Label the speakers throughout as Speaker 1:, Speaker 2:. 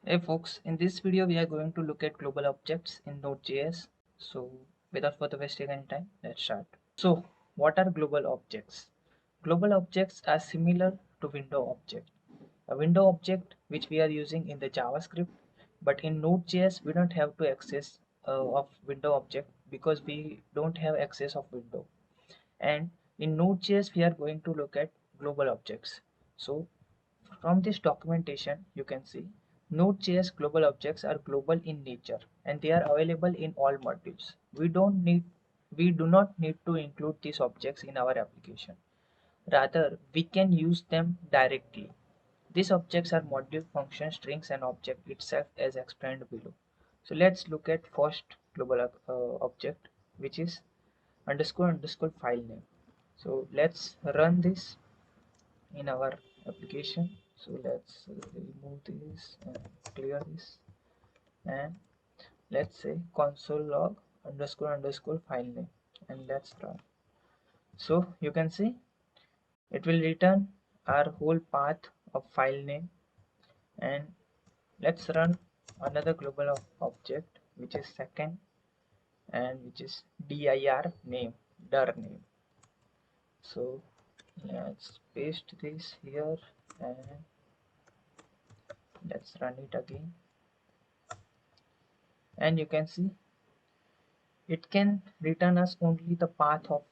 Speaker 1: Hey folks, in this video we are going to look at global objects in Node.js. So without further wasting any time, let's start. So what are global objects? Global objects are similar to window object. A window object which we are using in the JavaScript, but in Node.js we don't have to access of window object because we don't have access of window. And in Node.js we are going to look at global objects. So from this documentation, you can see Node.js global objects are global in nature and they are available in all modules. We do not need to include these objects in our application. Rather, we can use them directly. These objects are module, function, strings, and object itself as explained below. So let's look at first global object, which is underscore underscore file name. So let's run this in our application. So let's remove this and clear this, and let's say console log underscore underscore file name, and let's run. So you can see it will return our whole path of file name. And let's run another global object which is second, and which is dir name, dir name. So let's paste this here and let's run it again, and you can see it can return us only the path of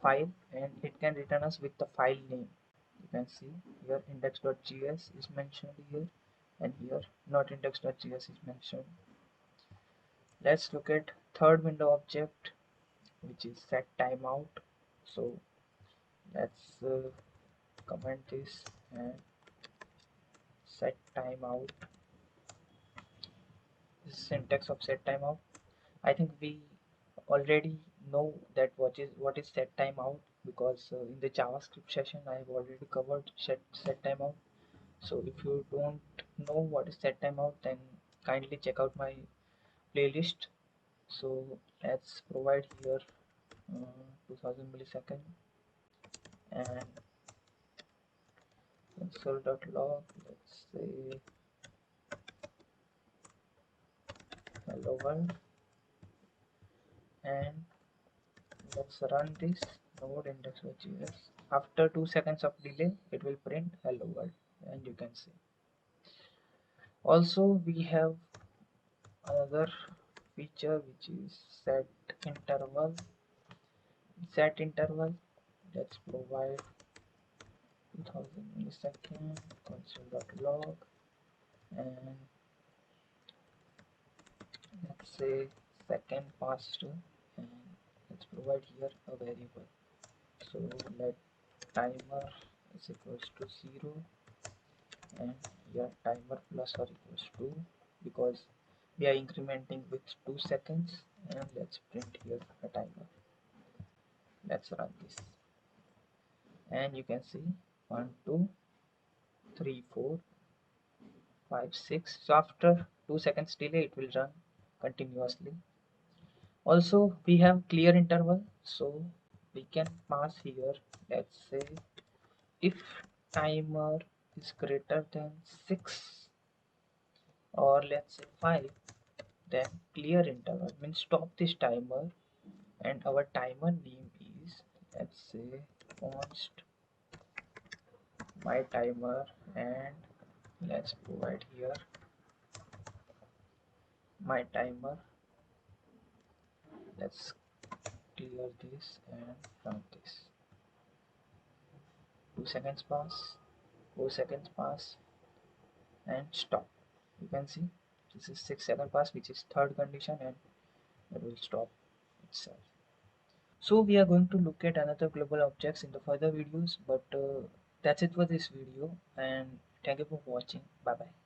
Speaker 1: file, and it can return us with the file name. You can see here index.js is mentioned here, and here not index.js is mentioned. Let's look at third window object, which is set timeout. So let's comment this and set timeout. This is syntax of set timeout. I think we already know that what is set timeout, because in the JavaScript session I have already covered set timeout. So if you don't know what is set timeout, then kindly check out my playlist. So let's provide here 2000 millisecond and console.log. Let's say hello world, and let's run this node index.js. After 2 seconds of delay, it will print hello world, and you can see. Also, we have another feature which is set interval. Set interval. Let's provide 2000 millisecond console.log, and let's say second passed, and let's provide here a variable. So let timer is equals to 0, and here timer plus or equals to, because we are incrementing with 2 seconds, and let's print here a timer. Let's run this, and you can see 1 2 3 4 5 6. So after 2 seconds delay, it will run continuously. Also, we have clear interval, so we can pass here, let's say if timer is greater than 6, or let's say 5, then clear interval means stop this timer, and our timer name is, let's say, const my timer, and let's provide here my timer. Let's clear this and run this. 2 seconds pass, 4 seconds pass, and stop. You can see this is 6-second pass, which is third condition, and it will stop itself. So we are going to look at another global objects in the further videos, but that's it for this video, and thank you for watching. Bye bye.